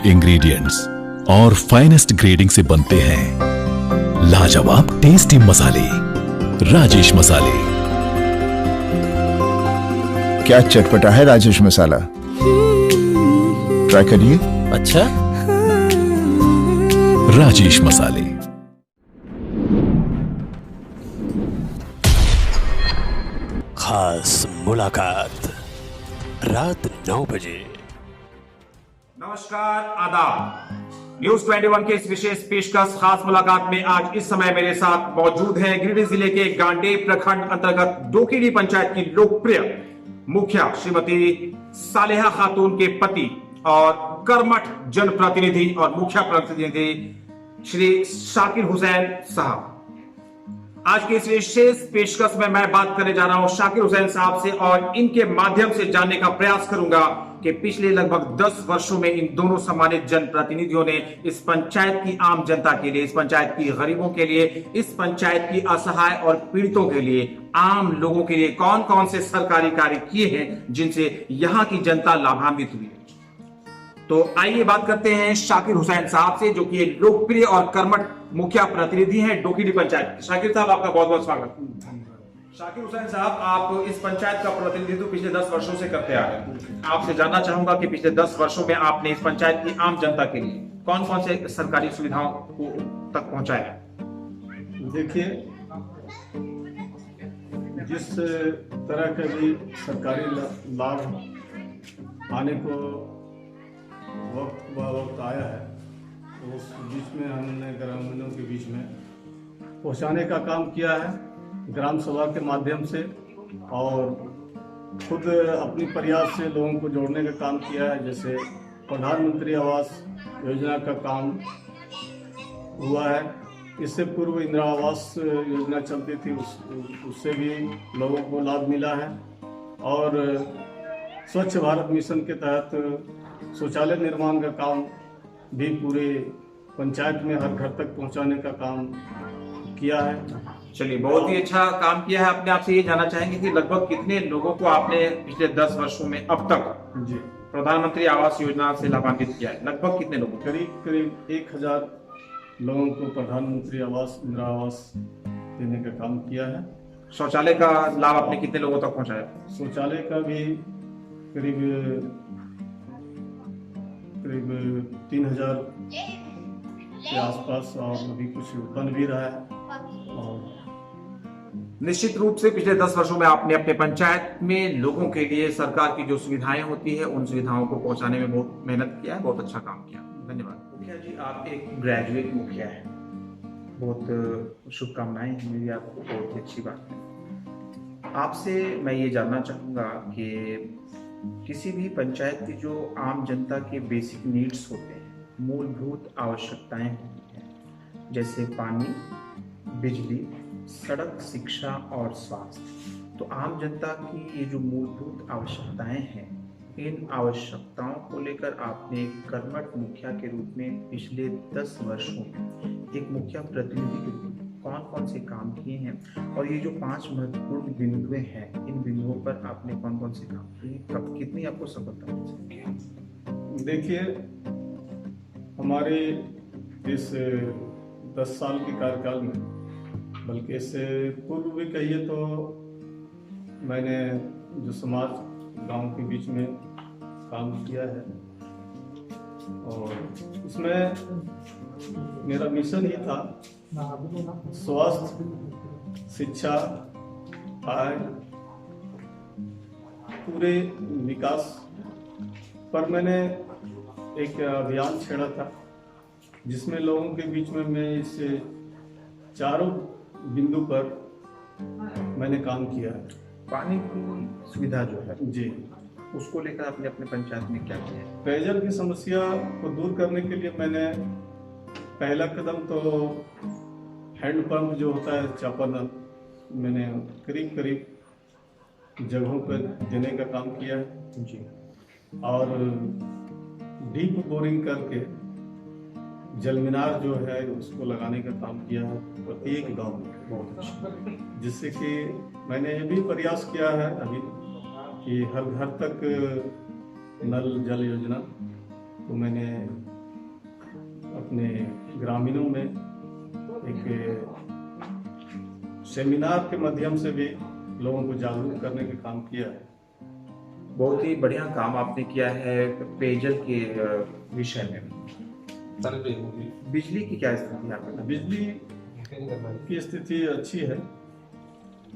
Ingredients और finest grading से बनते हैं लाजवाब टेस्टी मसाले। राजेश मसाले। क्या चटपटा है राजेश मसाला, ट्राई करिए। अच्छा, राजेश मसाले। खास मुलाकात रात 9 बजे। नमस्कार, आदाब। न्यूज 21 के इस विशेष पेशकश खास मुलाकात में आज इस समय मेरे साथ मौजूद है गिरिडीह जिले के गांडेय प्रखंड अंतर्गत डोकीडीह पंचायत की लोकप्रिय मुखिया श्रीमती सालेहा खातून के पति और कर्मठ जनप्रतिनिधि और मुखिया प्रतिनिधि श्री शाकिर हुसैन साहब। आज के इस विशेष पेशकश में मैं बात करने जा रहा हूं शाकिर हुसैन साहब से और इनके माध्यम से जानने का प्रयास करूंगा कि पिछले लगभग 10 वर्षों में इन दोनों सम्मानित जनप्रतिनिधियों ने इस पंचायत की आम जनता के लिए, इस पंचायत की गरीबों के लिए, इस पंचायत की असहाय और पीड़ितों के लिए, आम लोगों के लिए कौन कौन से सरकारी कार्य किए हैं जिनसे यहाँ की जनता लाभान्वित हुई है। तो आइए बात करते हैं शाकिर हुसैन साहब से, जो कि लोकप्रिय और कर्मठ मुखिया प्रतिनिधि हैं डोकीडीह पंचायत। शाकिर साहब, आपका बहुत बहुत स्वागत। शाकिर हुसैन साहब, आप इस पंचायत का प्रतिनिधित्व पिछले 10 वर्षों से करते आ रहे हैं। आपसे जानना चाहूंगा कि पिछले 10 वर्षों में आपने इस पंचायत की आम जनता के लिए कौन कौन से सरकारी सुविधाओं को तक पहुंचाया है? देखिए, जिस तरह के भी सरकारी लाभ आने को वक्त आया है, तो उस बीच में हमने ग्रामीणों के बीच में पहुंचाने का काम किया है ग्राम सभा के माध्यम से, और खुद अपनी प्रयास से लोगों को जोड़ने का काम किया है। जैसे प्रधानमंत्री आवास योजना का काम हुआ है, इससे पूर्व इंदिरा आवास योजना चलती थी, उससे भी लोगों को लाभ मिला है। और स्वच्छ भारत मिशन के तहत शौचालय निर्माण का काम भी पूरे पंचायत में हर घर तक पहुंचाने का काम किया है। चलिए, बहुत ही अच्छा काम किया है आपने। आपसे ये जानना चाहेंगे कि लगभग कितने लोगों को आपने पिछले 10 वर्षों में अब तक जी प्रधानमंत्री आवास योजना से लाभान्वित किया है? लगभग कितने लोगों? करीब 1000 लोगों को प्रधानमंत्री आवास, इंदिरा आवास देने का काम किया है। शौचालय का लाभ आपने कितने लोगों तक पहुंचाया? शौचालय का भी करीब 3000 के आसपास, और अभी कुछ बन भी रहा है। और निश्चित रूप से पिछले 10 वर्षों में आपने अपने पंचायत में लोगों के लिए सरकार की जो सुविधाएं होती है उन सुविधाओं को पहुंचाने में बहुत मेहनत किया है, बहुत अच्छा काम किया। धन्यवाद। मुखिया जी, आप एक ग्रेजुएट मुखिया है, बहुत शुभकामनाएं हैं मेरी आपको, बहुत ही अच्छी बात है। आपसे मैं ये जानना चाहूंगा कि किसी भी पंचायत की जो आम जनता के बेसिक नीड्स होते हैं, मूलभूत आवश्यकताएं होती हैं, जैसे पानी, बिजली, सड़क, शिक्षा और स्वास्थ्य, तो आम जनता की ये जो मूलभूत आवश्यकताएं हैं, इन आवश्यकताओं को लेकर आपने एक कर्मठ मुखिया के रूप में पिछले 10 वर्षों में एक मुखिया प्रतिनिधि के रूप में कौन कौन से काम किए हैं, और ये जो 5 महत्वपूर्ण बिंदुएं हैं, इन बिंदुओं पर आपने कौन कौन से काम किए, कब कितनी आपको सफलता मिली? देखिए, हमारे इस 10 साल के कार्यकाल में, बल्कि इससे पूर्व भी कहिए तो मैंने जो समाज गांव के बीच में काम किया है, और इसमें मेरा मिशन ही था स्वास्थ्य, शिक्षा, आय, पूरे विकास पर मैंने एक अभियान छेड़ा था, जिसमें लोगों के बीच में मैं इस चारों बिंदु पर मैंने काम किया है। पानी की सुविधा जो है जी, उसको लेकर आपने अपने पंचायत में क्या किया है? पेयजल की समस्या को दूर करने के लिए मैंने पहला कदम तो हैंडपंप जो होता है, चापानल, मैंने करीब जगहों पर देने का काम किया है जी, और डीप बोरिंग करके जल मीनार जो है उसको लगाने का काम किया है प्रत्येक गांव में, बहुत अच्छा। जिससे कि मैंने ये भी प्रयास किया है अभी कि हर घर तक नल जल योजना, तो मैंने अपने ग्रामीणों में एक सेमिनार के माध्यम से भी लोगों को जागरूक करने का काम किया है। बहुत ही बढ़िया काम आपने किया है पेयजल के विषय में। बिजली की क्या स्थिति है आपके? बिजली की स्थिति अच्छी है।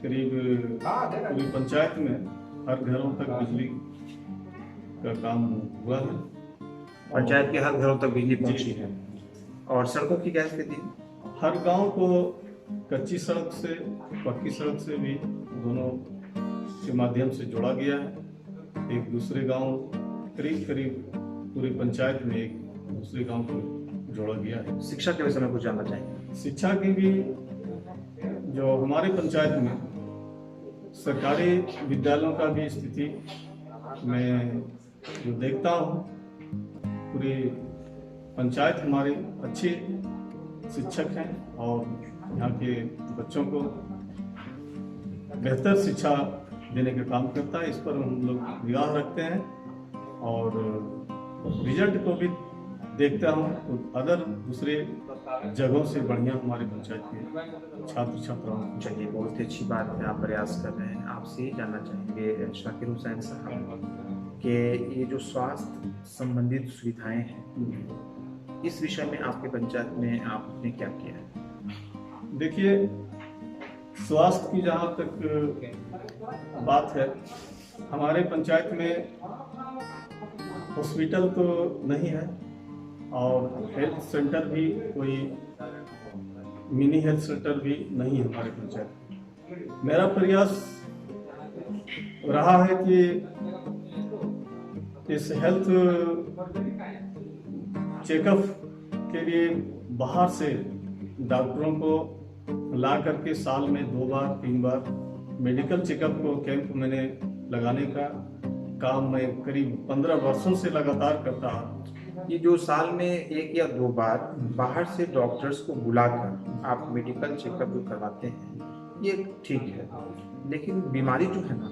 करीब पूरी पंचायत में हर घरों तक बिजली का काम हुआ है। पंचायत के हर घरों तक बिजली पहुंची है। और सड़कों की क्या स्थिति है? हर गांव को कच्ची सड़क से पक्की सड़क से भी दोनों के माध्यम से जोड़ा गया है। एक दूसरे गांव करीब करीब पूरी पंचायत में एक दूसरे गांव को जोड़ा गया है। शिक्षा के विषय में कुछ जानना चाहेंगे? शिक्षा की भी जो हमारे पंचायत में सरकारी विद्यालयों का भी स्थिति मैं जो देखता हूँ, पूरी पंचायत हमारी अच्छे शिक्षक हैं और यहाँ के बच्चों को बेहतर शिक्षा देने का काम करता है। इस पर हम लोग निगाह रखते हैं और रिजल्ट को भी देखता हूँ तो अदर दूसरे जगहों से बढ़िया हमारे पंचायत के छात्र छात्राओं। चलिए, बहुत ही अच्छी बात है, आप प्रयास कर रहे हैं। आपसे ये जानना चाहेंगे शाकिर हुसैन साहब कि ये जो स्वास्थ्य संबंधित सुविधाएं हैं, इस विषय में आपके पंचायत में आपने क्या किया है? देखिए, स्वास्थ्य की जहाँ तक बात है, हमारे पंचायत में हॉस्पिटल तो नहीं है और हेल्थ सेंटर भी कोई मिनी हेल्थ सेंटर भी नहीं है हमारे पंचायत में। मेरा प्रयास रहा है कि इस हेल्थ चेकअप के लिए बाहर से डॉक्टरों को ला करके साल में 2 बार 3 बार मेडिकल चेकअप को कैंप मैंने लगाने का काम मैं करीब 15 वर्षों से लगातार करता हूँ। ये जो साल में 1 या 2 बार बाहर से डॉक्टर्स को बुलाकर आप मेडिकल चेकअप जो करवाते हैं, ये ठीक है, लेकिन बीमारी जो है ना,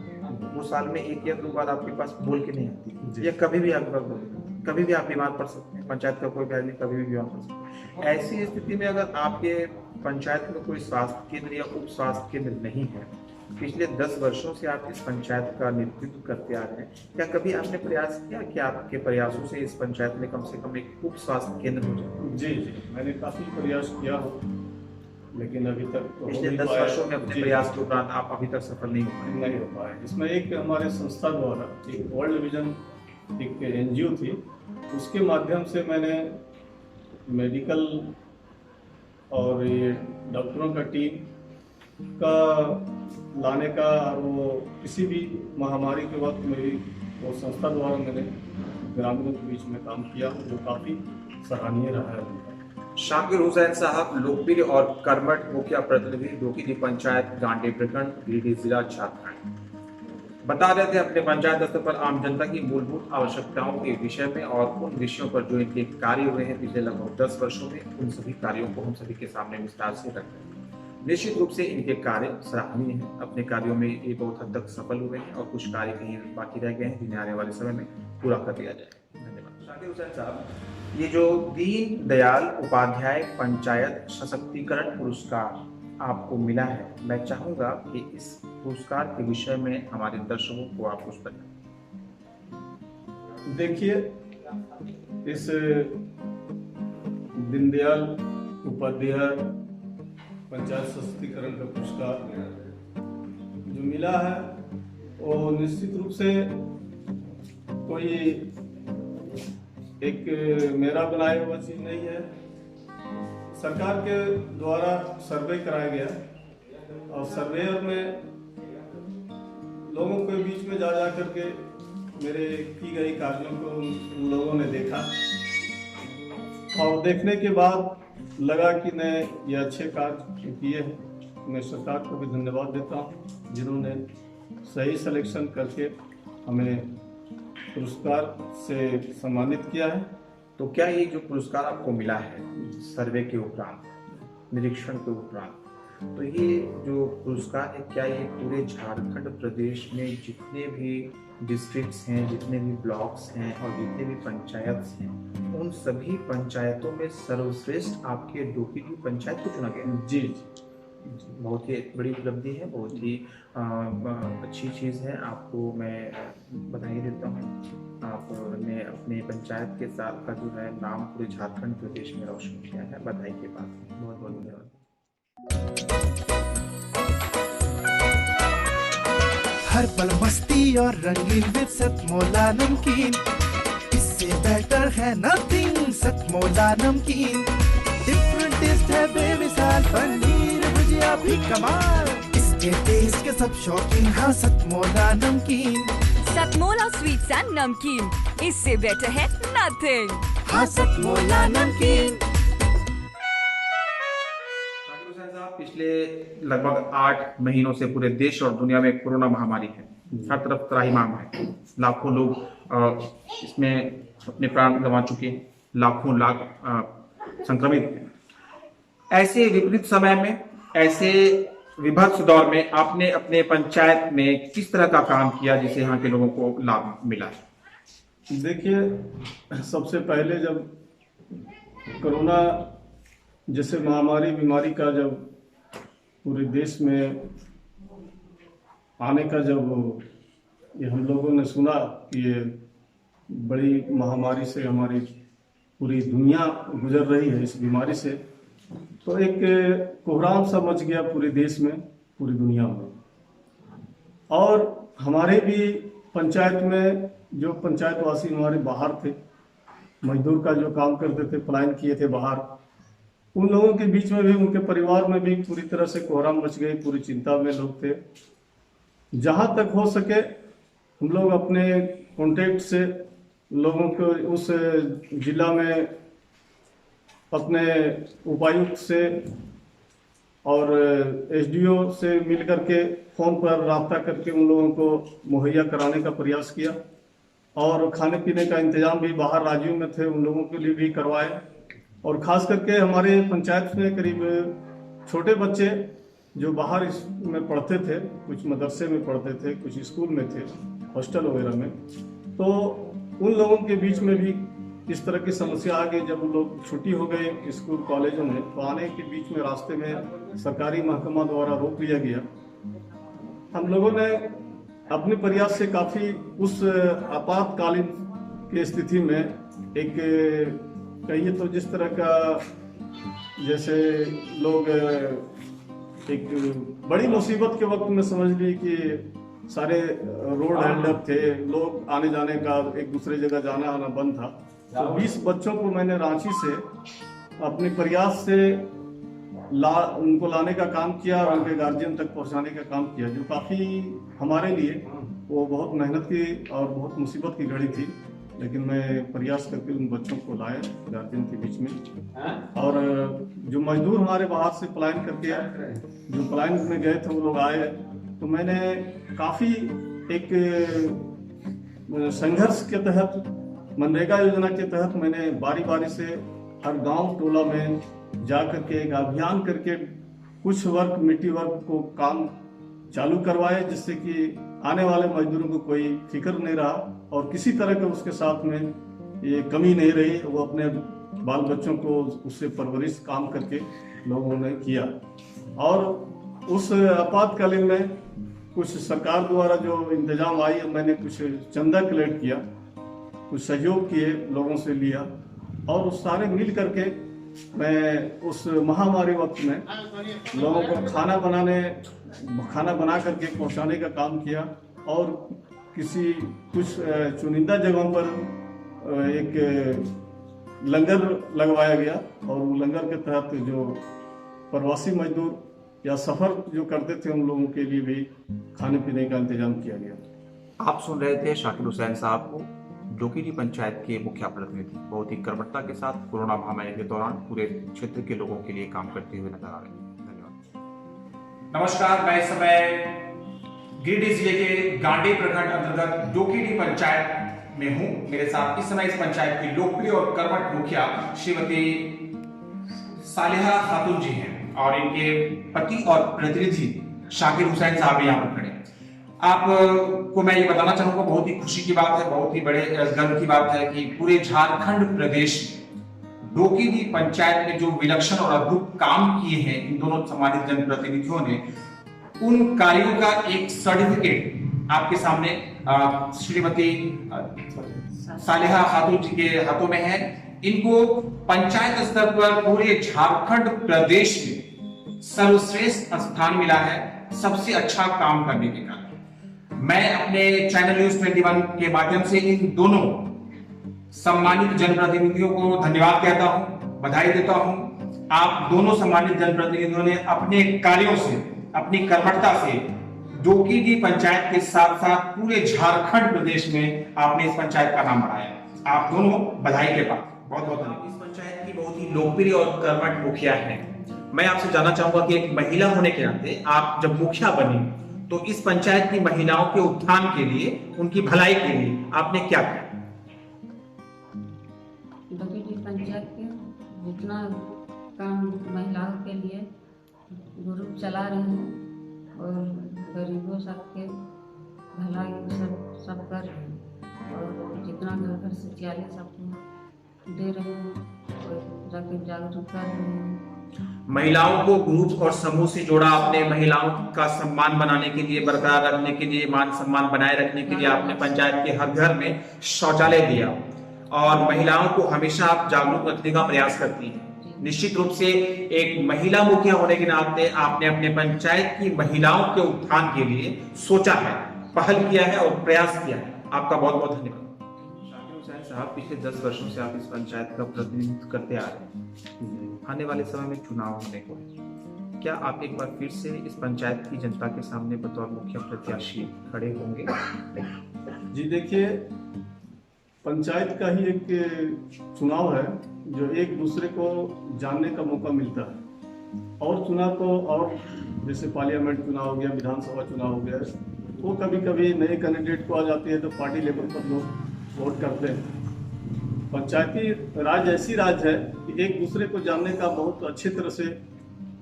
वो साल में 1 या 2 बार आपके पास बोल के नहीं आती, या कभी भी आपके पास बोल, कभी भी आप बीमार पड़ सकते हैं। पंचायत का कोई भी आदमी कभी भी बीमार पड़ सकता है। ऐसी स्थिति में अगर आपके पंचायत में कोई स्वास्थ्य केंद्र या उप स्वास्थ्य केंद्र नहीं है, पिछले 10 वर्षों से आप इस पंचायत का नेतृत्व करते आ रहे हैं, क्या कभी आपने प्रयास किया कि आपके प्रयासों से इस पंचायत में कम से कम एक उप स्वास्थ्य केंद्र हो जाए? जी, मैंने काफी प्रयास किया हो, लेकिन अभी तक तो पिछले 10 वर्षों में अपने प्रयास के उपरांत आप अभी तक सफल नहीं हो पाए। इसमें एक हमारे संस्था द्वारा एक वर्ल्ड विजन एक NGO थी, उसके माध्यम से मैंने मेडिकल और ये डॉक्टरों का टीम का लाने का, और वो किसी भी महामारी के वक्त मेरी वो संस्था द्वारा मैंने ग्रामीणों के बीच में काम किया, जो काफ़ी सराहनीय रहा है। शाकिर हुसैन साहब लोकप्रिय और कर्मठ मुखिया प्रतिनिधि डोकीडी पंचायत गांडे प्रखंड गिरिडीह जिला झारखंड बता रहे थे अपने पंचायत स्तर पर आम जनता की मूलभूत आवश्यकताओं के विषय में और उन विषयों पर जो इनके कार्य हुए हैं पिछले लगभग 10 वर्षों में, उन सभी कार्यों को हम सभी के सामने विस्तार से रख रहे हैं। निश्चित रूप से इनके कार्य सराहनीय हैं। अपने कार्यों में ये बहुत हद तक सफल हुए हैं और कुछ कार्य कहीं बाकी रह गए हैं, जिन्हें आने वाले समय में पूरा कर दिया जाए। धन्यवाद। शाकिर हुसैन साहब, ये जो दीन दयाल उपाध्याय पंचायत सशक्तिकरण पुरस्कार आपको मिला है, मैं चाहूंगा कि इस पुरस्कार के विषय में हमारे दर्शकों को आप कुछ बताएं। देखिए, इस दीनदयाल उपाध्याय पंचायत सशक्तिकरण का पुरस्कार जो मिला है, वो निश्चित रूप से कोई एक मेरा बनाया हुआ चीज नहीं है। सरकार के द्वारा सर्वे कराया गया और सर्वेयर में लोगों के बीच में जा करके मेरे की गई कार्यों को उन लोगों ने देखा और देखने के बाद लगा कि नहीं, ये अच्छे कार्य किए हैं। मैं सरकार को भी धन्यवाद देता हूँ, जिन्होंने सही सिलेक्शन करके हमें पुरस्कार से सम्मानित किया है। तो क्या ये जो पुरस्कार आपको मिला है सर्वे के उपरांत, निरीक्षण के उपरांत, तो ये जो पुरस्कार है, क्या ये पूरे झारखंड प्रदेश में जितने भी डिस्ट्रिक्ट्स हैं, जितने भी ब्लॉक्स हैं और जितने भी पंचायत हैं, उन सभी पंचायतों में सर्वश्रेष्ठ आपके डोकीडी पंचायत को चुना गया? जी। बहुत ही बड़ी उपलब्धि है, बहुत ही अच्छी चीज़ है। आपको मैं बधाई देता हूँ। आपने अपने पंचायत के साथ का जो है नाम पूरे झारखंड प्रदेश में रोशन किया है। बधाई के बाद बहुत बहुत धन्यवाद। हर पल मस्ती और रंगीन विद सतमोला नमकीन, इससे बेटर है नथिंग। सतमोला नमकीन डिफरेंट टेस्ट है बेमिसाल, पनीर भुजिया भी कमाल, इसके टेस्ट के सब शौकीन। हाँ सतमोला नमकीन, सतमोला स्वीट्स एंड नमकीन, इससे बेटर है नथिंग। हाँ सतमोला नमकीन। पिछले लगभग 8 महीनों से पूरे देश और दुनिया में कोरोना महामारी है, हर तरफ त्राहिमाम है। लाखों लोग इसमें अपने प्राण गंवा चुके, लाखों लाख संक्रमित हैं। ऐसे विपरीत समय में, ऐसे विभत्स दौर में आपने अपने पंचायत में किस तरह का काम किया जिससे यहाँ के लोगों को लाभ मिला? देखिए, सबसे पहले जब कोरोना जैसे महामारी बीमारी का जब पूरे देश में आने का जब ये हम लोगों ने सुना कि ये बड़ी महामारी से हमारी पूरी दुनिया गुजर रही है इस बीमारी से, तो एक कोहराम सा मच गया पूरे देश में, पूरी दुनिया में। और हमारे भी पंचायत में जो पंचायतवासी हमारे बाहर थे, मजदूर का जो काम करते थे, पलायन किए थे बाहर, उन लोगों के बीच में भी, उनके परिवार में भी पूरी तरह से कोहराम मच गई, पूरी चिंता में लोग थे। जहाँ तक हो सके हम लोग अपने कॉन्टेक्ट से लोगों को उस जिला में अपने उपायुक्त से और एसडीओ से मिल करके फोन पर राब्ता करके उन लोगों को मुहैया कराने का प्रयास किया। और खाने पीने का इंतजाम भी बाहर राज्यों में थे, उन लोगों के लिए भी करवाए। और ख़ास करके हमारे पंचायत में करीब छोटे बच्चे जो बाहर इसमें पढ़ते थे, कुछ मदरसे में पढ़ते थे, कुछ स्कूल में थे, हॉस्टल वगैरह में, तो उन लोगों के बीच में भी इस तरह की समस्या आ गई। जब लोग छुट्टी हो गए स्कूल कॉलेजों में, तो आने के बीच में रास्ते में सरकारी महकमा द्वारा रोक लिया गया। हम लोगों ने अपने प्रयास से काफ़ी उस आपातकालीन की स्थिति में एक कहिए तो जिस तरह का जैसे लोग एक बड़ी मुसीबत के वक्त में समझ ली कि सारे रोड हैंड अप थे, लोग आने जाने का एक दूसरे जगह जाना आना बंद था। तो 20 बच्चों को मैंने रांची से अपने प्रयास से उनको लाने का काम किया और उनके गार्जियन तक पहुंचाने का काम किया, जो काफ़ी हमारे लिए वो बहुत मेहनत की और बहुत मुसीबत की घड़ी थी। लेकिन मैं प्रयास करके उन बच्चों को लाया गार्जियन के बीच में। और जो मजदूर हमारे बाहर से पलायन करके जो पलायन में गए थे वो लोग आए, तो मैंने काफ़ी एक संघर्ष के तहत, मनरेगा योजना के तहत मैंने बारी बारी से हर गांव टोला में जा करके एक अभियान करके कुछ वर्क, मिट्टी वर्क को काम चालू करवाए, जिससे कि आने वाले मजदूरों को कोई फिक्र नहीं रहा और किसी तरह के उसके साथ में ये कमी नहीं रही। वो अपने बाल बच्चों को उससे परवरिश काम करके लोगों ने किया। और उस आपातकालीन में कुछ सरकार द्वारा जो इंतजाम आई, मैंने कुछ चंदा कलेक्ट किया, कुछ सहयोग किए, लोगों से लिया, और उस सारे मिल करके मैं उस महामारी वक्त में लोगों को खाना बना करके पहुंचाने का काम किया। और कुछ चुनिंदा जगहों पर एक लंगर लगवाया गया, और वो लंगर के तहत जो प्रवासी मजदूर या सफर जो करते थे उन लोगों के लिए भी खाने पीने का इंतजाम किया गया। आप सुन रहे थे शाकिर हुसैन साहब को, डोकीडी पंचायत के मुख्य प्रतिनिधि। बहुत ही कर्मठता के साथ कोरोना महामारी के दौरान पूरे क्षेत्र के लोगों के लिए काम करते हुए नजर आ रहे हैं। धन्यवाद। नमस्कार, मैं इस समय गिरिडीह जिले के गांडी प्रखंड अंतर्गत डोकीडी पंचायत में हूं। मेरे साथ इस समय इस पंचायत की लोकप्रिय और कर्मठ मुखिया श्रीमती सालिहा खातून जी हैं। और इनके पति और प्रतिनिधि शाकिर हुसैन साहब यहाँ पर खड़े हैं। आप को मैं ये बताना चाहूंगा, बहुत ही खुशी की बात है, बहुत ही बड़े गर्व की बात है कि पूरे झारखंड प्रदेश में डोकीडी पंचायत में जो विलक्षण और अद्भुत काम किए हैं इन दोनों सम्मानित जनप्रतिनिधियों ने, उन कार्यों का एक सर्टिफिकेट आपके सामने श्रीमती सालेहा खातून जी के हाथों में है। इनको पंचायत स्तर पर पूरे झारखंड प्रदेश में सर्वश्रेष्ठ स्थान मिला है सबसे अच्छा काम करने के कारण। मैं अपने चैनल न्यूज 21 के माध्यम से इन दोनों सम्मानित जनप्रतिनिधियों को धन्यवाद कहता हूं, बधाई देता हूं। आप दोनों सम्मानित जनप्रतिनिधियों ने अपने कार्यों से, अपनी कर्मठता से डोकीडी पंचायत के साथ साथ पूरे झारखंड प्रदेश में आपने इस पंचायत का नाम बढ़ाया। आप दोनों बधाई के पात्र, बहुत बहुत धन्यवाद। इस पंचायत की बहुत ही लोकप्रिय और कर्मठ मुखिया है। मैं आपसे जानना चाहूंगा कि एक महिला होने के नाते आप जब मुखिया बनी तो इस पंचायत की महिलाओं के उत्थान के लिए, उनकी भलाई के लिए आपने क्या किया? डोकीडी पंचायत के जितना काम महिलाओं के लिए ग्रुप चला रहे हैं और गरीबों सबके भलाई सब कर रहे हैं और जितना घर घर शौचालय सबको दे रहे हैं और जाके जागरूक कर रहे हैं। महिलाओं को ग्रुप और समूह से जोड़ा आपने, महिलाओं का सम्मान बनाने के लिए, बरकरार रखने के लिए, मान सम्मान बनाए रखने के लिए आपने पंचायत के हर घर में शौचालय दिया और महिलाओं को हमेशा आप जागरूक रखने का प्रयास करती हैं। निश्चित रूप से एक महिला मुखिया होने के नाते आपने अपने पंचायत की महिलाओं के उत्थान के लिए सोचा है, पहल किया है और प्रयास किया है। आपका बहुत बहुत धन्यवाद। शाकिर हुसैन साहब, पिछले 10 वर्षों से आप इस पंचायत का प्रतिनिधित्व करते आ रहे हैं। आने वाले समय में चुनाव होने को है, क्या आप एक बार फिर से इस पंचायत की जनता के सामने बतौर मुखिया प्रत्याशी खड़े होंगे? जी देखिए, पंचायत का ही एक चुनाव है जो एक दूसरे को जानने का मौका मिलता है। और चुनाव तो और जैसे पार्लियामेंट चुनाव हो गया, विधानसभा चुनाव हो गया, वो कभी कभी नए कैंडिडेट को आ जाती है तो पार्टी लेवल पर लोग वोट करते हैं। पंचायती राज ऐसी राज है कि एक दूसरे को जानने का बहुत अच्छी तरह से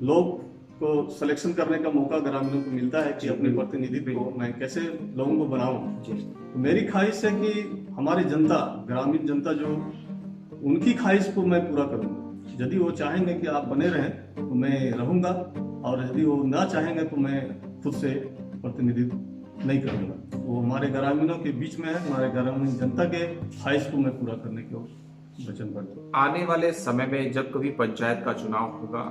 लोग को सिलेक्शन करने का मौका ग्रामीणों को मिलता है कि अपने प्रतिनिधित्व को मैं कैसे लोगों को बनाऊं। तो मेरी ख्वाहिश है कि हमारी जनता, ग्रामीण जनता जो, उनकी ख्वाहिश को मैं पूरा करूंगा। यदि वो चाहेंगे कि आप बने रहें तो मैं रहूंगा और यदि वो ना चाहेंगे तो मैं खुद से प्रतिनिधित्व नहीं करूंगा। वो हमारे ग्रामीणों के बीच में है, हमारे ग्रामीण जनता के ख्वाहिश को मैं पूरा करने के वचनबद्ध हूं। आने वाले समय में जब कभी पंचायत का चुनाव होगा,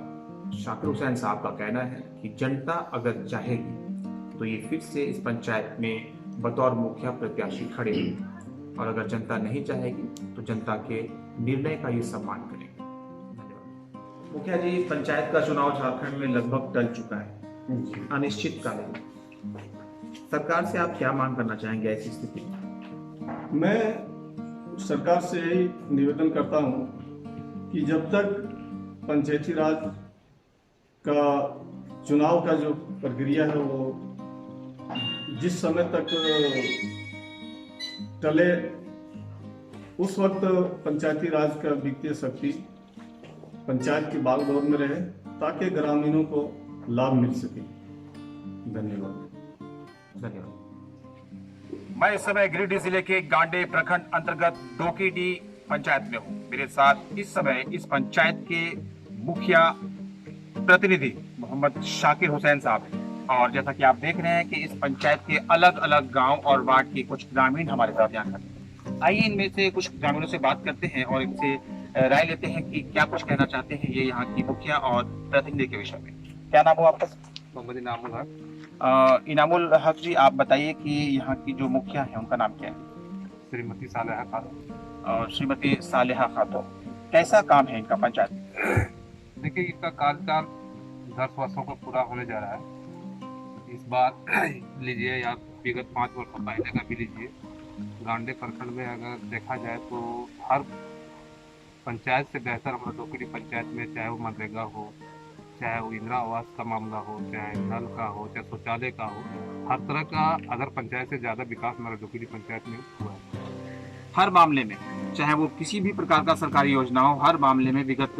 शाकिर हुसैन साहब का कहना है कि जनता अगर चाहेगी तो ये फिर से इस पंचायत में बतौर मुखिया प्रत्याशी खड़े होंगे और अगर जनता नहीं चाहेगी तो जनता के निर्णय का ये सम्मान करेंगे। धन्यवाद। मुखिया जी, पंचायत का चुनाव झारखंड में लगभग टल चुका है, अनिश्चित कालीन। सरकार से आप क्या मांग करना चाहेंगे ऐसी स्थिति में? मैं सरकार से यही निवेदन करता हूं कि जब तक पंचायती राज का चुनाव का जो प्रक्रिया है वो जिस समय तक टले, उस वक्त पंचायती राज का वित्तीय शक्ति पंचायत की बागडोर में रहे ताकि ग्रामीणों को लाभ मिल सके। धन्यवाद। मैं इस समय गिरिडीह जिले के गांडे प्रखंड अंतर्गत डोकीडी पंचायत में हूँ। मेरे साथ इस समय इस पंचायत के मुखिया प्रतिनिधि मोहम्मद शाकिर हुसैन साहब हैं और जैसा कि आप देख रहे हैं कि इस पंचायत के अलग अलग गांव और वार्ड के कुछ ग्रामीण हमारे साथ यहाँ खड़े हैं। आइए इनमें से कुछ ग्रामीणों से बात करते हैं और इनसे राय लेते हैं कि क्या कुछ कहना चाहते हैं ये यहाँ की मुखिया और प्रतिनिधि के विषय में। क्या नाम हो आपका? मोहम्मद इनामुल हक। इनामुल हक जी, आप बताइए कि यहाँ की जो मुखिया है उनका नाम क्या है? श्रीमती सालेहा खातून। और श्रीमती सालेहा खातून, कैसा काम है इनका पंचायत? देखिए, इनका कार्यकाल 10 वर्षों का पूरा होने जा रहा है। इस बार लीजिए या विगत 5 वर्षों पहले का भी लीजिए, गांडे प्रखंड में अगर देखा जाए तो हर पंचायत से बेहतर हमारा डोकीडी पंचायत में, चाहे वो मनरेगा हो, चाहे वो इंदिरा आवास का मामला हो, चाहे नल का हो, चाहे शौचालय का हो, हर तरह का अगर पंचायत से ज़्यादा विकास हमारा डोकीडी पंचायत में हुआ है। हर मामले में, चाहे वो किसी भी प्रकार का सरकारी योजना हो, हर मामले में विगत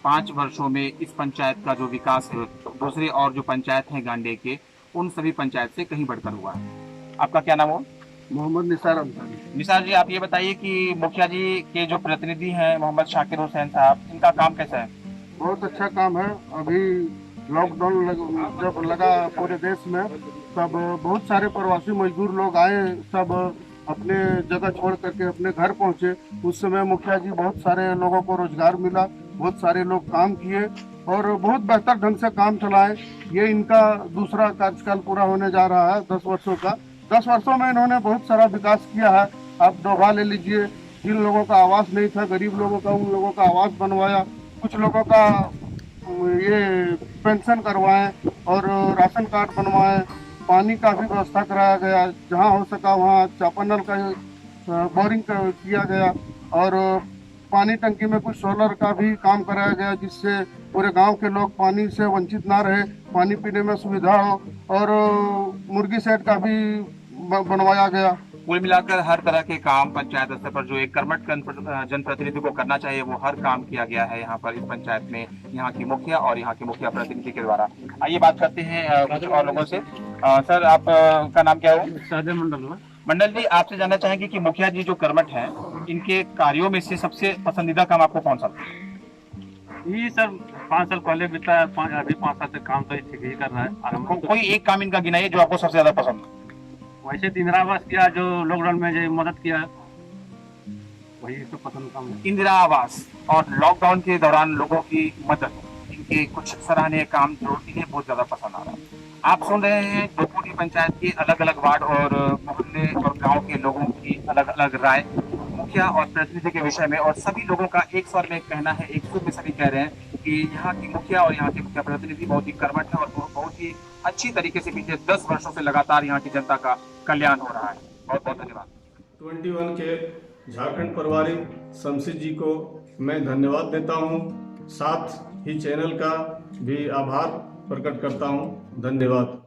5 वर्षों में इस पंचायत का जो विकास है दूसरे और जो पंचायत हैं गांडे के उन सभी पंचायत से कहीं बढ़कर हुआ है। आपका क्या नाम हो? मोहम्मद निसार अंसारी। निसार जी, आप ये बताइए कि मुखिया जी के जो प्रतिनिधि हैं मोहम्मद शाकिर हुसैन साहब, इनका काम कैसा है? बहुत अच्छा काम है। अभी लॉकडाउन जब लगा पूरे देश में तब बहुत सारे प्रवासी मजदूर लोग आए, सब अपने जगह छोड़ करके अपने घर पहुंचे। उस समय मुखिया जी बहुत सारे लोगों को रोजगार मिला, बहुत सारे लोग काम किए और बहुत बेहतर ढंग से काम चलाए। ये इनका दूसरा कार्यकाल पूरा होने जा रहा है 10 वर्षों का। 10 वर्षों में इन्होंने बहुत सारा विकास किया है। आप डोभा ले लीजिए, जिन लोगों का आवास नहीं था, गरीब लोगों का, उन लोगों का आवास बनवाया। कुछ लोगों का ये पेंशन करवाए और राशन कार्ड बनवाए। पानी का भी व्यवस्था कराया गया, जहाँ हो सका वहाँ चापानल का बोरिंग किया गया और पानी टंकी में कुछ सोलर का भी काम कराया गया, जिससे पूरे गांव के लोग पानी से वंचित ना रहे, पानी पीने में सुविधा हो। और मुर्गी सेट का भी बनवाया गया। कुल मिलाकर हर तरह के काम पंचायत स्तर पर जो एक कर्मठ जनप्रतिनिधि को करना चाहिए वो हर काम किया गया है यहाँ पर इस पंचायत में, यहाँ की मुखिया और यहाँ के मुखिया प्रतिनिधि के द्वारा। आइए बात करते हैं कुछ और लोगों से। सर, आप का नाम क्या है? सादे मंडल। मंडल जी, आपसे जानना चाहेंगे कि मुखिया जी जो कर्मठ हैं, इनके कार्यों में से सबसे पसंदीदा काम आपको कौन सा? ये सर 5 साल पहले बीता है, अभी 5 साल से काम तो ठीक ही कर रहा है। कोई एक काम इनका गिनाइए जो आपको सबसे ज्यादा पसंद है। वैसे तो इंदिरा आवास किया, जो लॉकडाउन में जो मदद किया, वही तो पसंद काम है। इंदिरा आवास और लॉकडाउन के दौरान लोगों की मदद, इनके कुछ सराहनीय काम जो इन्हें बहुत ज्यादा पसंद आ रहा है। आप सुन रहे हैं डोकोडी पंचायत के अलग अलग वार्ड और मोहल्ले और गांव के लोगों की अलग अलग राय मुखिया और प्रतिनिधि के विषय में, और सभी लोगों का एक स्वर में कहना है, एक सुर में सभी कह रहे हैं कि यहाँ की मुखिया और यहाँ के मुखिया प्रतिनिधि बहुत ही कर्मठ है और बहुत ही अच्छी तरीके से पिछले 10 वर्षों से लगातार यहाँ की जनता का कल्याण हो रहा है। बहुत बहुत धन्यवाद। 21 के झारखंड प्रभारी शमशेद जी को मैं धन्यवाद देता हूँ, साथ ही चैनल का भी आभार प्रकट करता हूँ। धन्यवाद।